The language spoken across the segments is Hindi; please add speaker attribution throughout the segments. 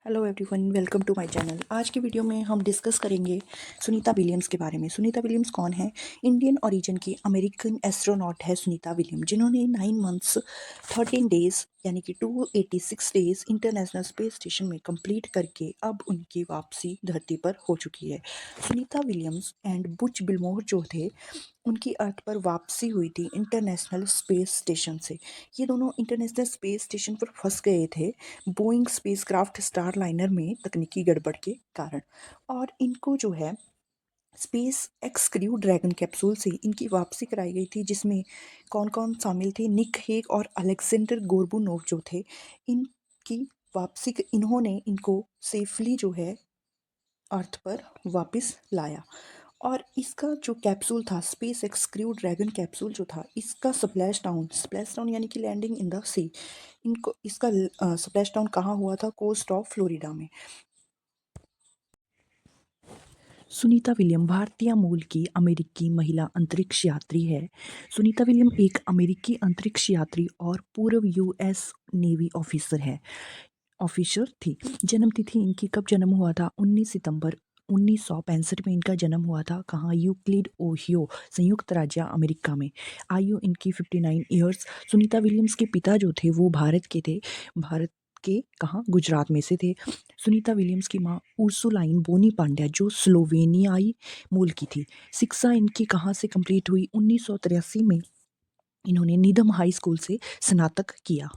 Speaker 1: Hello everyone, welcome to my channel. आज की वीडियो में हम डिस्कस करेंगे सुनीता विलियम्स के बारे में। सुनीता विलियम्स कौन है? इंडियन ओरिजिन की अमेरिकन एस्ट्रोनॉट है सुनीता विलियम, जिन्होंने 9 मंथ्स 13 डेज यानी कि 286 डेज इंटरनेशनल स्पेस स्टेशन में कंप्लीट करके अब उनकी वापसी धरती पर हो चुकी है। सुनीता विलियम्स एंड बुच बिलमोर जो थे, उनकी अर्थ पर वापसी हुई थी इंटरनेशनल स्पेस स्टेशन से। ये दोनों इंटरनेशनल स्पेस स्टेशन पर फंस गए थे बोइंग स्पेसक्राफ्ट स्टार लाइनर में तकनीकी गड़बड़ के कारण। और इनको जो है space x crew dragon capsule से इनकी वापसी कराई गई थी, जिसमें कौन कौन शामिल थे? निक हेग और अलेक्जेंडर गोर्बुनोव जो थे, इनकी वापसी इन्होंने इनको सेफली जो है अर्थ पर वापस लाया। और इसका जो कैप्सूल था, space x crew dragon capsule जो था, इसका स्प्लैश डाउन यानी कि लैंडिंग इन द सी, इनको इसका स्प्लैश डाउन कहाँ हुआ था? कोस्ट ऑफ फ्लोरिडा में। सुनीता विलियम भारतीय मूल की अमेरिकी महिला अंतरिक्ष यात्री है। सुनीता विलियम एक अमेरिकी अंतरिक्ष यात्री और पूर्व यूएस नेवी ऑफिसर थी। जन्म तिथि इनकी कब जन्म हुआ था? 19 सितंबर 1965 में इनका जन्म हुआ था। कहाँ? यूक्लिड, ओहियो, संयुक्त राज्य अमेरिका में। आयु इनकी 59 ईयर्स। सुनीता विलियम्स के पिता जो थे वो भारत के थे। भारत के कहाँ? गुजरात में से थे। सुनीता विलियम्स की माँ उर्सुलाइन बोनी पांड्या जो स्लोवेनियाई मूल की थी। शिक्षा इनकी कहाँ से कंप्लीट हुई? 1983 में इन्होंने नीदम हाई स्कूल से स्नातक किया।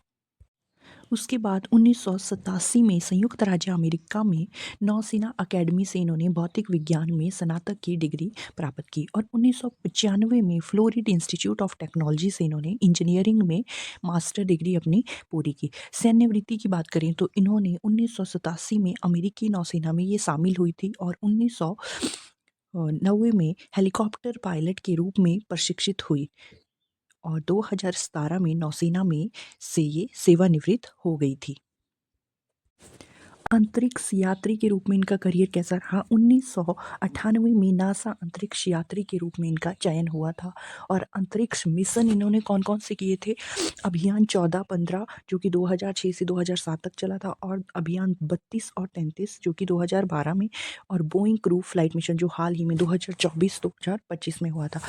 Speaker 1: उसके बाद 1987 में संयुक्त राज्य अमेरिका में नौसेना अकेडमी से इन्होंने भौतिक विज्ञान में स्नातक की डिग्री प्राप्त की। और 1995 में फ्लोरिडा इंस्टीट्यूट ऑफ टेक्नोलॉजी से इन्होंने इंजीनियरिंग में मास्टर डिग्री अपनी पूरी की। सैन्य वृत्ति की बात करें तो इन्होंने 1987 में अमेरिकी नौसेना में ये शामिल हुई थी और 1990 में हेलीकॉप्टर पायलट के रूप में प्रशिक्षित हुई और 2017 में नौसेना में से ये सेवानिवृत्त हो गई थी। अंतरिक्ष यात्री के रूप में इनका करियर कैसा रहा? 1998 में नासा अंतरिक्ष यात्री के रूप में इनका चयन हुआ था। और अंतरिक्ष मिशन इन्होंने कौन कौन से किए थे? अभियान 14-15 जो कि 2006 से 2007 तक चला था, और अभियान 32 और 33 जो कि 2012 में, और बोइंग क्रू फ्लाइट मिशन जो हाल ही में 2024-2025 में हुआ था।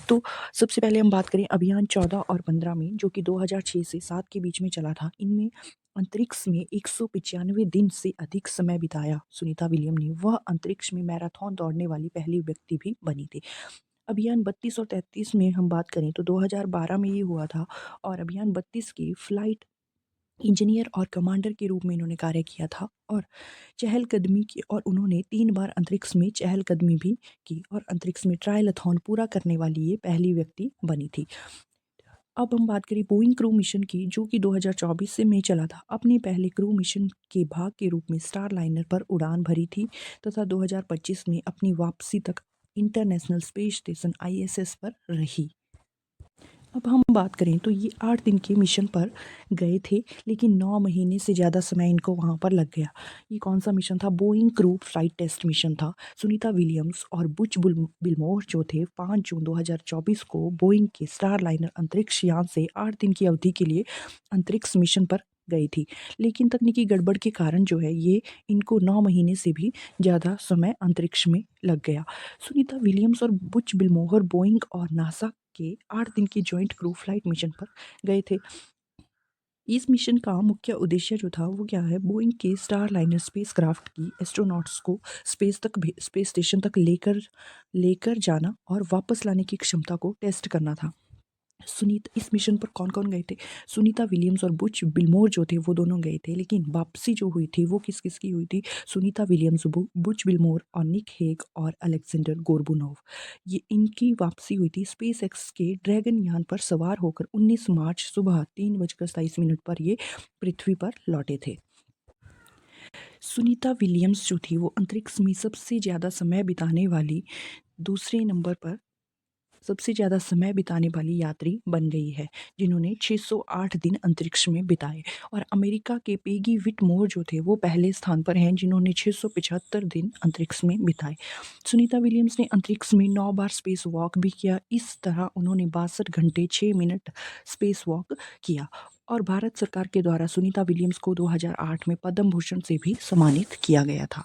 Speaker 1: तो सबसे पहले हम बात करें अभियान 14 और 15 में, जो कि 2006 से 7 के बीच में चला था। इनमें अंतरिक्ष में 195 दिन से अधिक समय बिताया सुनीता विलियम ने। वह अंतरिक्ष में मैराथन दौड़ने वाली पहली व्यक्ति भी बनी थी। अभियान 32 और 33 में हम बात करें तो 2012 में ये हुआ था। और अभियान 32 की फ्लाइट इंजीनियर और कमांडर के रूप में इन्होंने कार्य किया था और चहलकदमी की, और उन्होंने 3 बार अंतरिक्ष में चहलकदमी भी की और अंतरिक्ष में ट्रायलथॉन पूरा करने वाली ये पहली व्यक्ति बनी थी। अब हम बात करें बोइंग क्रू मिशन की, जो कि 2024 से में चला था। अपने पहले क्रू मिशन के भाग के रूप में स्टार लाइनर पर उड़ान भरी थी तथा 2025 में अपनी वापसी तक इंटरनेशनल स्पेस स्टेशन आईएसएस पर रही। अब हम बात करें तो ये 8 दिन के मिशन पर गए थे, लेकिन 9 महीने से ज़्यादा समय इनको वहाँ पर लग गया। ये कौन सा मिशन था? Boeing crew flight test mission था। सुनीता विलियम्स और बुच बिलमोर जो थे 5 जून 2024 को बोइंग के स्टार लाइनर अंतरिक्ष यान से 8 दिन की अवधि के लिए अंतरिक्ष मिशन पर गई थी। लेकिन तकनीकी गड़बड़ के कारण जो है ये इनको 9 महीने से भी ज़्यादा समय अंतरिक्ष में लग गया। सुनीता विलियम्स और बुच बिलमोहर बोइंग और नासा के 8 दिन की जॉइंट क्रू फ्लाइट मिशन पर गए थे। इस मिशन का मुख्य उद्देश्य जो था वो क्या है? बोइंग के स्टार लाइनर स्पेसक्राफ्ट की एस्ट्रोनॉट्स को स्पेस स्टेशन तक लेकर लेकर जाना और वापस लाने की क्षमता को टेस्ट करना था। इस मिशन पर कौन कौन गए थे? सुनीता विलियम्स और बुच बिलमोर जो थे वो दोनों गए थे, लेकिन वापसी जो हुई थी वो किस किस की हुई थी? सुनीता विलियम्स, बुच बिलमोर और निक हेग और अलेक्जेंडर गोर्बुनोव, ये इनकी वापसी हुई थी स्पेस एक्स के ड्रैगन यान पर सवार होकर 19 मार्च सुबह 3:27 पर ये पृथ्वी पर लौटे थे। सुनीता विलियम्स जो थी वो अंतरिक्ष में सबसे ज़्यादा समय बिताने वाली, दूसरे नंबर पर सबसे ज़्यादा समय बिताने वाली यात्री बन गई है, जिन्होंने 608 दिन अंतरिक्ष में बिताए। और अमेरिका के पेगी विटमोर जो थे वो पहले स्थान पर हैं, जिन्होंने 675 दिन अंतरिक्ष में बिताए। सुनीता विलियम्स ने अंतरिक्ष में 9 बार स्पेस वॉक भी किया। इस तरह उन्होंने 62 घंटे 6 मिनट स्पेस वॉक किया। और भारत सरकार के द्वारा सुनीता विलियम्स को 2008 में पद्म भूषण से भी सम्मानित किया गया था।